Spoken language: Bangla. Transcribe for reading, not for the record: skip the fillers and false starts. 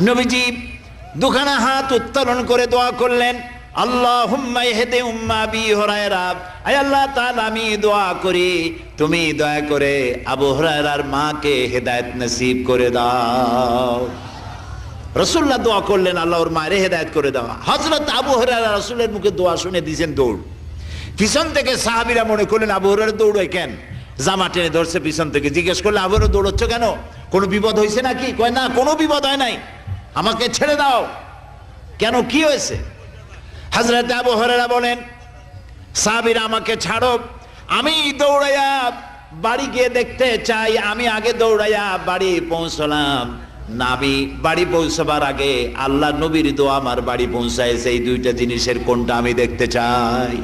নবীজি দুখানা হাত উত্তোলন করে দোয়া করলেন, আল্লাহুম্মা ইহদি উম্মা আবি হুরায়রা, আয় আল্লাহ তাআলা আমি দোয়া করি তুমি দয়া করে আবু হুরায়রার মাকে হেদায়েত নসিব করে দাও। রাসূলুল্লাহ দোয়া করলেন আল্লাহ ওর মায়ের হেদায়েত করে দাও। হযরত আবু হুরায়রা রাসূলের মুখে দোয়া শুনে দিয়েছেন দৌড়। পিছন থেকে সাহাবীরা মনে করলেন আবু হুরায়রা দৌড়ায় কেন, জামা টেনে ধরছে পিছন থেকে। জিজ্ঞেস করলে আবু হুরায়রা দৌড়চ্ছ কেন, কোনো বিপদ হয়েছে নাকি? কয় না, কোনো বিপদ হয় নাই, আমাকে ছেড়ে দাও। কেন, কি হয়েছে? হযরত আবু হুরায়রা বলেন, সাহাবীরা আমাকে ছাড়ো, আমি দৌড়াইয়া বাড়ি গিয়ে দেখতে চাই। আমি আগে দৌড়াইয়া বাড়ি পৌঁছলাম, নাবি বাড়ি পৌঁছবার আগে আল্লাহ নবীর দোয়া আমার বাড়ি পৌঁছায়। সেই দুইটা জিনিসের কোনটা আমি দেখতে চাই।